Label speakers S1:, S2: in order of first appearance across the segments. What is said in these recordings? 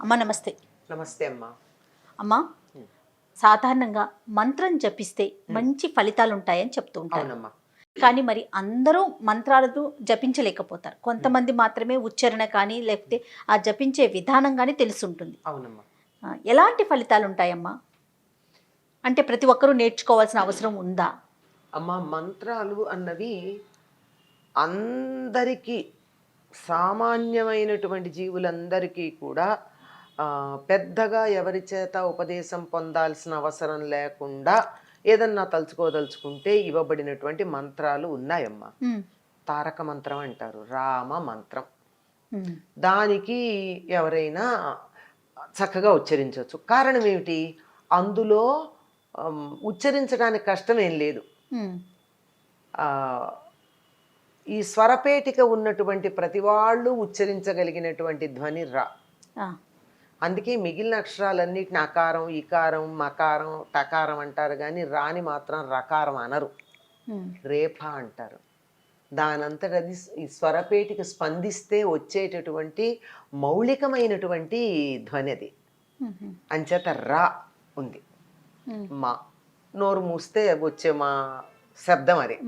S1: అమ్మ నమస్తే.
S2: నమస్తే అమ్మా.
S1: అమ్మ సాధారణంగా మంత్రం జపిస్తే మంచి ఫలితాలు ఉంటాయని చెప్తూ ఉంటారు.
S2: అవునమ్మా.
S1: కానీ మరి అందరూ మంత్రాలను జపించలేకపోతారు. కొంతమంది మాత్రమే ఉచ్చారణ కానీ లేకపోతే ఆ జపించే విధానం కానీ తెలుసుంటుంది.
S2: అవునమ్మా.
S1: ఎలాంటి ఫలితాలు ఉంటాయమ్మా? అంటే ప్రతి ఒక్కరూ నేర్చుకోవాల్సిన అవసరం ఉందా?
S2: అమ్మా, మంత్రాలు అన్నవి అందరికీ, సామాన్యమైనటువంటి జీవులందరికీ కూడా పెద్దగా ఎవరి చేత ఉపదేశం పొందాల్సిన అవసరం లేకుండా ఏదన్నా తలుచుకోదలుచుకుంటే ఇవ్వబడినటువంటి మంత్రాలు ఉన్నాయమ్మా. తారక మంత్రం అంటారు, రామ మంత్రం. దానికి ఎవరైనా చక్కగా ఉచ్చరించవచ్చు. కారణం ఏమిటి? అందులో ఉచ్చరించడానికి కష్టం ఏం లేదు. ఈ స్వరపేటిక ఉన్నటువంటి ప్రతి వాళ్ళు ఉచ్చరించగలిగినటువంటి ధ్వని రా. అందుకే మిగిలిన అక్షరాలన్నిటిని అకారం, ఇకారం, మకారం, టకారం అంటారు, కానీ రాని మాత్రం రకారం అనరు, రేఫ అంటారు. దానంతట అది ఈ స్వరపేటిక స్పందిస్తే వచ్చేటటువంటి మౌలికమైనటువంటి ధ్వని అది. అంచేత రా ఉంది. మా నోరు మూస్తే వచ్చే మా శబ్దం అది.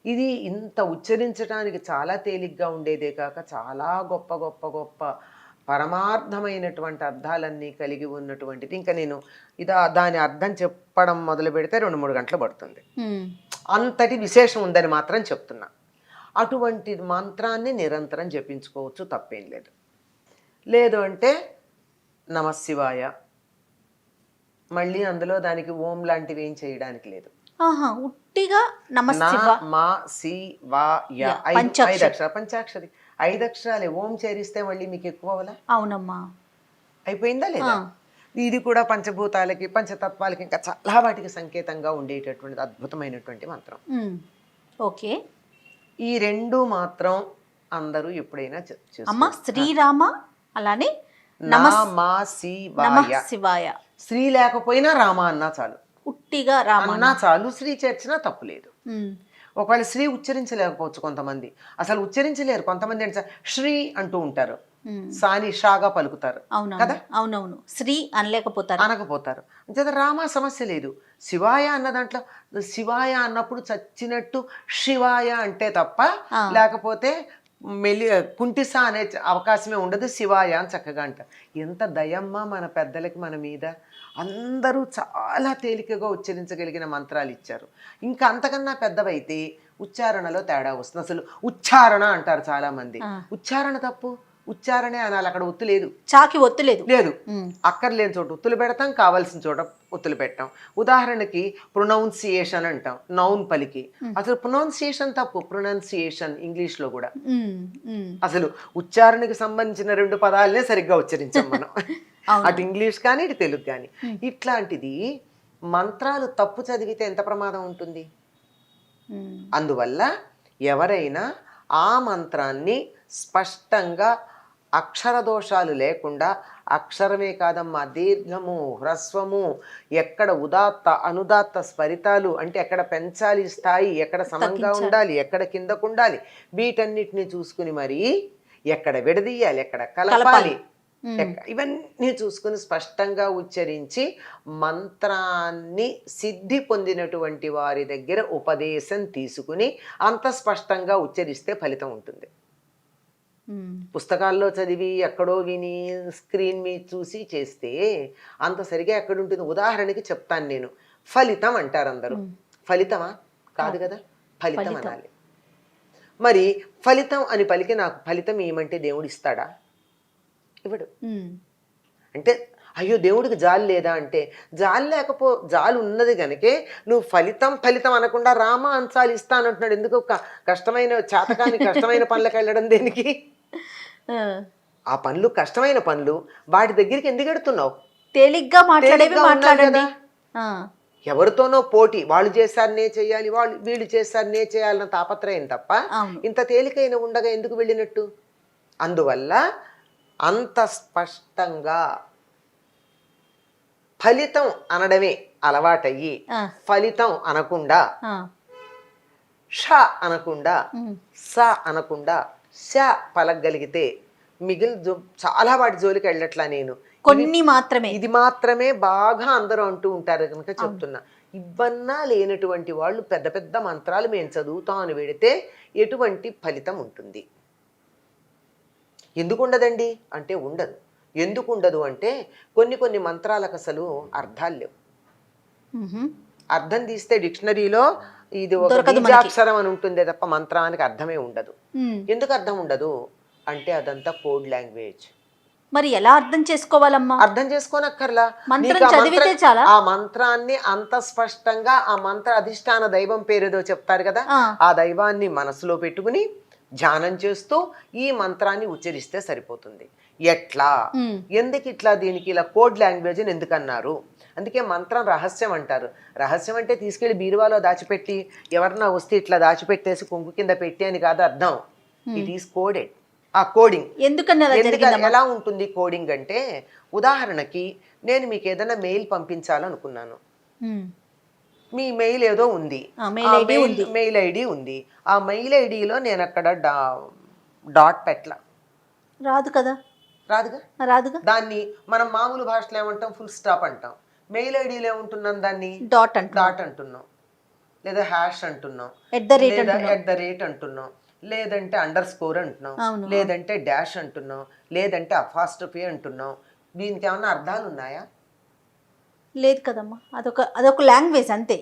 S2: ఇది ఇంత ఉచ్చరించడానికి చాలా తేలిగ్గా ఉండేదే కాక చాలా గొప్ప గొప్ప గొప్ప పరమార్థమైనటువంటి అర్థాలన్నీ కలిగి ఉన్నటువంటిది. ఇంకా నేను దాని అర్థం చెప్పడం మొదలు పెడితే 2-3 గంటలు పడుతుంది. అంతటి విశేషం ఉందని మాత్రం చెప్తున్నా. అటువంటి మంత్రాన్ని నిరంతరం జపించుకోవచ్చు, తప్పేం లేదు. లేదు అంటే నమశివాయ, మళ్ళీ అందులో దానికి ఓం లాంటివి ఏం చేయడానికి లేదు.
S1: ఉట్టిగా
S2: పంచాక్షరి 5 అక్షరాలే. ఓం చేరిస్తే మళ్ళీ మీకు ఎక్కువ అవలా?
S1: అవునమ్మా.
S2: అయిపోయిందా లేదా? ఇది కూడా పంచభూతాలకి, పంచతత్వాలకి, ఇంకా చాలా వాటికి సంకేతంగా ఉండేటటువంటిది అద్భుతమైనటువంటి మంత్రం.
S1: ఓకే.
S2: ఈ 2 మాత్రం అందరూ ఎప్పుడైనా
S1: అమ్మా. శ్రీరామ, అలానే శివాయ.
S2: శ్రీ లేకపోయినా రామ అన్నా చాలు,
S1: ఉట్టిగా రామ
S2: అన్నా చాలు. శ్రీ చేర్చినా తప్పు లేదు. ఒకవేళ శ్రీ ఉచ్చరించలేకపోవచ్చు కొంతమంది, అసలు ఉచ్చరించలేరు కొంతమంది. అంటే శ్రీ అంటూ ఉంటారు, సాని షాగా పలుకుతారు కదా.
S1: అవునవును. శ్రీ అనకపోతారు.
S2: అంచేత రామ సమస్య లేదు. శివాయ అన్న దాంట్లో శివాయ అన్నప్పుడు చచ్చినట్టు శివాయ అంటే తప్ప, లేకపోతే కుంటిసా అనే అవకాశమే ఉండదు. శివాయ అని చక్కగా అంటారు. ఎంత దయమ్మ మన పెద్దలకి మన మీద. అందరూ చాలా తేలికగా ఉచ్చరించగలిగిన మంత్రాలు ఇచ్చారు. ఇంకా అంతకన్నా పెద్దవైతే ఉచ్చారణలో తేడా వస్తుంది. అసలు ఉచ్చారణ అంటారు చాలా మంది. ఉచ్చారణ తప్పు, ఉచ్చారణే అనాలి. అక్కడ ఒత్తు లేదు,
S1: చాకి ఒత్తు లేదు.
S2: అక్కర్లేని చోట ఒత్తులు పెడతాం, కావాల్సిన చోట ఒత్తులు పెట్టాం. ఉదాహరణకి ప్రొనౌన్సియేషన్ అంటాం, నౌన్ పలికి. అసలు ప్రొనౌన్సియేషన్ తప్పు, ప్రొనౌన్సియేషన్ ఇంగ్లీష్లో కూడా. అసలు ఉచ్చారణకి సంబంధించిన 2 పదాలనే సరిగ్గా ఉచ్చరించాం మనం, అటు ఇంగ్లీష్ కానీ ఇటు తెలుగు కానీ. ఇట్లాంటిది మంత్రాలు తప్పు చదివితే ఎంత ప్రమాదం ఉంటుంది. అందువల్ల ఎవరైనా ఆ మంత్రాన్ని స్పష్టంగా అక్షర దోషాలు లేకుండా, అక్షరమే కాదమ్మా, దీర్ఘము, హ్రస్వము, ఎక్కడ ఉదాత్త అనుదాత్త స్వరితాలు అంటే ఎక్కడ పెంచాలి స్థాయి, ఎక్కడ సమంగా ఉండాలి, ఎక్కడ కిందకు ఉండాలి, వీటన్నిటిని చూసుకుని మరి ఎక్కడ విడదీయాలి, ఎక్కడ కలపాలి, ఇవన్నీ చూసుకుని స్పష్టంగా ఉచ్చరించి మంత్రాన్ని సిద్ధి పొందినటువంటి వారి దగ్గర ఉపదేశం తీసుకుని అంత స్పష్టంగా ఉచ్చరిస్తే ఫలితం ఉంటుంది. పుస్తకాల్లో చదివి ఎక్కడో విని స్క్రీన్ మీద చూసి చేస్తే అంత సరిగా ఎక్కడుంటుంది. ఉదాహరణకి చెప్తాను నేను. ఫలితం అంటారు అందరూ. ఫలితమా? కాదు కదా, ఫలితం అనాలి. మరి ఫలితం అని పలికి నాకు ఫలితం ఏమంటే దేవుడు ఇస్తాడా? ఇవ్వడు. అంటే అయ్యో దేవుడికి జాలి లేదా అంటే, జాలి ఉన్నది కనుకే నువ్వు ఫలితం అనకుండా రామ అంశాలు ఇస్తానంటున్నాడు. ఎందుకు? కష్టమైన పనులకు వెళ్ళడం దేనికి? ఆ పనులు కష్టమైన పనులు, వాటి దగ్గరికి ఎందుకు ఎడుతున్నావు?
S1: తేలిగ్గా మాట్లాడండి.
S2: ఎవరితోనో పోటీ, వాళ్ళు చేశారు నే చేయాలి, వీళ్ళు చేశారు నే చేయాలన్న తాపత్రయం తప్ప ఇంత తేలికైన ఉండగా ఎందుకు వెళ్ళినట్టు? అందువల్ల అంత స్పష్టంగా ఫలితం అనడమే అలవాటయ్యి ఫలితం అనకుండా, ష అనకుండా, స అనకుండా, శ పలకగలిగితే చాలా వాటి జోలికి వెళ్ళట్లా నేను.
S1: కొన్ని మాత్రమే.
S2: ఇది మాత్రమే బాగా అందరూ అంటూ ఉంటారు కనుక చెప్తున్నా. ఇవన్నా లేనటువంటి వాళ్ళు పెద్ద పెద్ద మంత్రాలు మేము చదువుతాం అని పెడితే ఎటువంటి ఫలితం ఉంటుంది? ఎందుకు ఉండదండి అంటే ఉండదు. ఎందుకు ఉండదు అంటే కొన్ని మంత్రాలకు అసలు అర్థాలు లేవు. అర్థం తీస్తే డిక్షనరీలో ఇది ఒక బీజాక్షరం అని ఉంటుందే తప్ప మంత్రానికి అర్థమే ఉండదు. ఎందుకు అర్థం ఉండదు అంటే అదంతా కోడ్ లాంగ్వేజ్.
S1: మరి ఎలా అర్థం చేసుకోవాలమ్మా?
S2: అర్థం చేసుకోనక్కర్లా. ఆ మంత్రాన్ని అంత స్పష్టంగా ఆ మంత్ర అధిష్టాన దైవం పేరేదో చెప్తారు కదా, ఆ దైవాన్ని మనసులో పెట్టుకుని ధ్యానం చేస్తూ ఈ మంత్రాన్ని ఉచ్చరిస్తే సరిపోతుంది. ఎట్లా, ఎందుకు ఇట్లా, దీనికి ఇలా కోడ్ లాంగ్వేజ్ అని ఎందుకన్నారు? అందుకే మంత్రం రహస్యం అంటారు. రహస్యం అంటే తీసుకెళ్లి బీరువాలో దాచిపెట్టి ఎవరన్నా వస్తే ఇట్లా దాచిపెట్టేసి కొంగు కింద పెట్టి అని కాదు అర్థం. It is coded. ఆ కోడింగ్ ఎలా ఉంటుంది? కోడింగ్ అంటే ఉదాహరణకి నేను మీకు ఏదైనా మెయిల్ పంపించాలనుకున్నాను. మీ మెయిల్ ఏదో ఉంది, మెయిల్ ఐడి ఉంది. ఆ మెయిల్ ఐడిలో నేను అక్కడ డాట్ పెట్టలా,
S1: రాదు కదా. రాదుగా.
S2: దాన్ని మనం మామూలు భాషలో ఏమంటాం? ఫుల్ స్టాప్ అంటాం. మెయిల్ ఐడిలో ఏముంటున్నాం? దాన్ని
S1: డాట్
S2: అంటున్నాం, లేదా హ్యాష్ అంటున్నాం,
S1: ఎట్ ద
S2: రేట్ అంటున్నాం, లేదంటే అండర్ స్కోర్ అంటున్నాం, లేదంటే డాష్ అంటున్నాం, లేదంటే అపాస్ట్రఫీ అంటున్నాం. దీనికి ఏమన్నా అర్థాలు ఉన్నాయా?
S1: లేదు కదమ్మా. అదొక లాంగ్వేజ్ అంతే.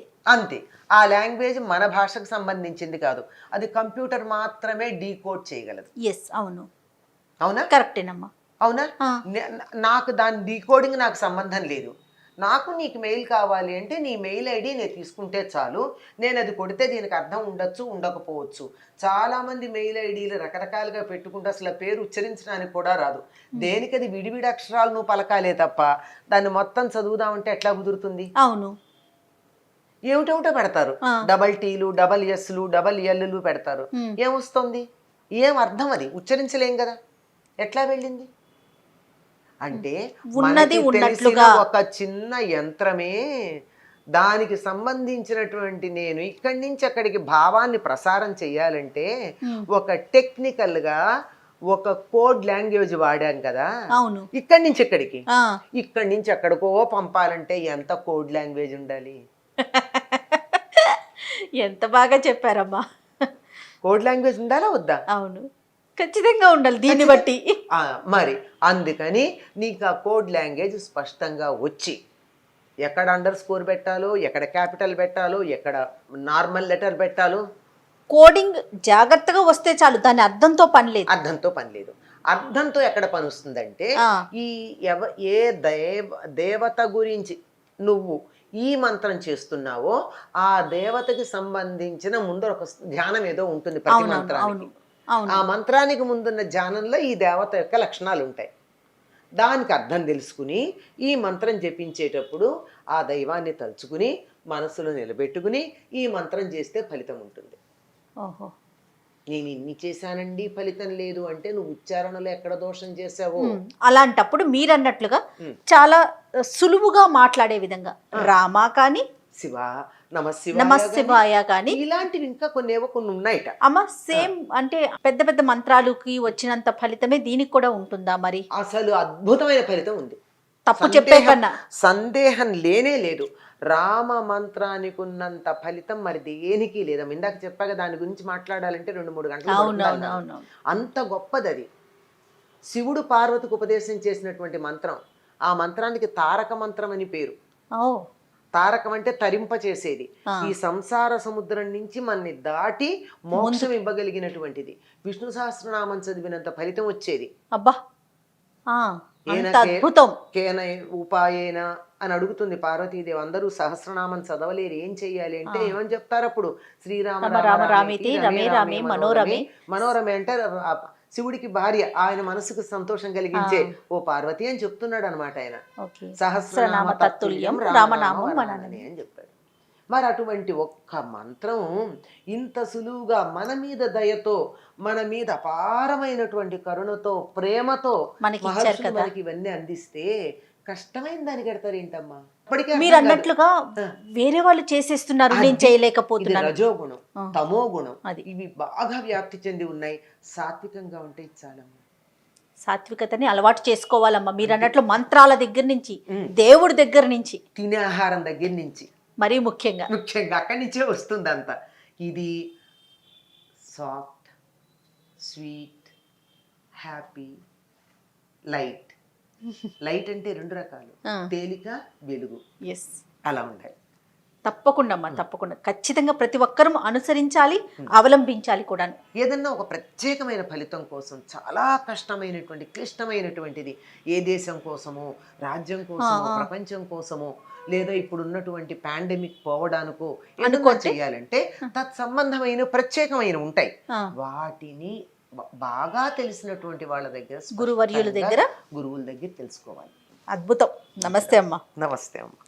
S2: ఆ లాంగ్వేజ్ మన భాషకు సంబంధించింది కాదు. అది కంప్యూటర్ మాత్రమే డీకోడ్ చేయగలదు. అవునా?
S1: కరెక్టేనమ్మా.
S2: అవునా? నాకు దాని డీకోడింగ్ నాకు సంబంధం లేదు. నాకు నీకు మెయిల్ కావాలి అంటే నీ మెయిల్ ఐడి నేను తీసుకుంటే చాలు. నేను అది కొడితే దీనికి అర్థం ఉండొచ్చు, ఉండకపోవచ్చు. చాలామంది మెయిల్ ఐడీలు రకరకాలుగా పెట్టుకుంటే అసలు పేరు ఉచ్చరించడానికి కూడా రాదు. దేనికి అది విడివిడి అక్షరాలు నువ్వు పలకాలే తప్ప దాన్ని మొత్తం చదువుదామంటే ఎట్లా కుదురుతుంది?
S1: అవును,
S2: ఏమిటేమిటో పెడతారు. డబల్ టీలు, డబల్ ఎస్లు, డబల్ ఎల్లు పెడతారు. ఏమొస్తుంది? ఏం అర్థం? అది ఉచ్చరించలేం కదా. ఎట్లా వెళ్ళింది అంటే మనకి తెలిసిన ఒక చిన్న యంత్రమే. దానికి సంబంధించినటువంటి నేను ఇక్కడి నుంచి అక్కడికి భావాన్ని ప్రసారం చేయాలంటే ఒక టెక్నికల్ గా ఒక కోడ్ లాంగ్వేజ్ వాడాం కదా. ఇక్కడి నుంచి ఎక్కడికి, ఇక్కడి నుంచి ఎక్కడికో పంపాలంటే ఎంత కోడ్ లాంగ్వేజ్ ఉండాలి?
S1: ఎంత బాగా చెప్పారమ్మా.
S2: కోడ్ లాంగ్వేజ్ ఉండాలా వద్దా?
S1: అవును, ఖచ్చితంగా ఉండాలి దీన్ని బట్టి.
S2: మరి అందుకని నీకు ఆ కోడ్ లాంగ్వేజ్ స్పష్టంగా వచ్చి ఎక్కడ అండర్ స్కోర్ పెట్టాలో, ఎక్కడ క్యాపిటల్ పెట్టాలో, ఎక్కడ నార్మల్ లెటర్ పెట్టాలో
S1: కోడింగ్ జాగ్రత్తగా వస్తే చాలు. దాని అర్థంతో పని లేదు.
S2: అర్థంతో ఎక్కడ పని వస్తుందంటే ఈ ఏ దేవత గురించి నువ్వు ఈ మంత్రం చేస్తున్నావో ఆ దేవతకి సంబంధించిన ముందర ఒక ధ్యానం ఏదో ఉంటుంది ప్రతి మంత్రానికి. ఆ మంత్రానికి ముందున్న ధ్యానంలో ఈ దేవత యొక్క లక్షణాలు ఉంటాయి. దానికి అర్థం తెలుసుకుని ఈ మంత్రం జపించేటప్పుడు ఆ దైవాన్ని తలుచుకుని మనసులో నిలబెట్టుకుని ఈ మంత్రం చేస్తే ఫలితం ఉంటుంది. నేను ఇన్ని చేశానండి ఫలితం లేదు అంటే నువ్వు ఉచ్చారణలో ఎక్కడ దోషం చేసావో.
S1: అలాంటప్పుడు మీరన్నట్లుగా చాలా సులువుగా మాట్లాడే విధంగా రామా కానీ,
S2: శివ
S1: నమశివాయ కానీ
S2: ఇలాంటివి ఇంకా కొన్ని ఉన్నాయట
S1: అమ్మ. సేమ్ అంటే పెద్ద పెద్ద మంత్రాలకి వచ్చినంత ఫలితమే దీనికి కూడా ఉంటుందా? మరి
S2: అసలు అద్భుతమైన ఫలితం ఉంది,
S1: తప్పు చెప్పే కన్నా
S2: సందేహం లేనే లేదు. రామ మంత్రానికి ఉన్నంత ఫలితం మరి దేనికి లేదమ్మా. ఇందాక చెప్పాక దాని గురించి మాట్లాడాలంటే 2-3 గంటలు. అంత గొప్పది అది. శివుడు పార్వతికి ఉపదేశం చేసినటువంటి మంత్రం. ఆ మంత్రానికి తారక మంత్రం అని పేరు. తారకం అంటే తరింప చేసేది. ఈ సంసార సముద్రం నుంచి మనని దాటి మోక్షం ఇవ్వగలిగినటువంటిది. విష్ణు సహస్రనామం చదివినంత ఫలితం వచ్చేది.
S1: అబ్బా,
S2: కేన ఉపాయేన అని అడుగుతుంది పార్వతీదేవి. అందరూ సహస్రనామం చదవలేరు, ఏం చెయ్యాలి అంటే ఏమని చెప్తారు అప్పుడు? శ్రీరామ రామ రామేతి రమే రామే మనోరమే. మనోరమే అంటే శివుడికి భార్య, ఆయన మనసుకు సంతోషం కలిగించే ఓ పార్వతి అని చెప్తున్నాడు అనమాట ఆయన. సహస్రనామ తత్తుల్యం రామనామం అని చెప్పాడు. మరి అటువంటి ఒక్క మంత్రం ఇంత సులువుగా మన మీద దయతో, మన మీద అపారమైనటువంటి కరుణతో, ప్రేమతో మనకి ఇవన్నీ అందిస్తే కష్టమైన దానికి కడతారు ఏంటమ్మా?
S1: మీరు అన్నట్లుగా వేరే వాళ్ళు చేసేస్తున్నారు, నేను చేయలేకపోతున్నాను.
S2: రజోగుణం, తమో గుణం ఇవి బాగా వ్యాప్తి చెంది ఉన్నాయి. సాత్వికంగా ఉంటే చాలమ్మా.
S1: సాత్వికతని అలవాటు చేసుకోవాలమ్మా. మీరు అన్నట్లు మంత్రాల దగ్గర నుంచి, దేవుడి దగ్గర నుంచి,
S2: తినే ఆహారం దగ్గర నుంచి
S1: మరీ ముఖ్యంగా
S2: అక్కడి నుంచే వస్తుంది అంతా. ఇది soft, sweet, happy, light. Light అంటే రెండు రకాలు, తేలిక, వెలుగు.
S1: ఎస్,
S2: అలా ఉండాలి.
S1: తప్పకుండా అమ్మా, తప్పకుండా ఖచ్చితంగా ప్రతి ఒక్కరూ అనుసరించాలి, అవలంబించాలి కూడా.
S2: ఏదన్నా ఒక ప్రత్యేకమైన ఫలితం కోసం చాలా కష్టమైనటువంటి క్లిష్టమైనటువంటిది, ఏ దేశం కోసమో, రాజ్యం కోసమో, ప్రపంచం కోసమో, లేదా ఇప్పుడు ఉన్నటువంటి పాండమిక్ పోవడానికో ఏదన్నా చేయాలంటే తత్సంబంధమైన ప్రత్యేకమైన ఉంటాయి. వాటిని బాగా తెలిసినటువంటి వాళ్ళ దగ్గర, గురువుల దగ్గర తెలుసుకోవాలి.
S1: అద్భుతం. నమస్తే అమ్మా.
S2: నమస్తే అమ్మా.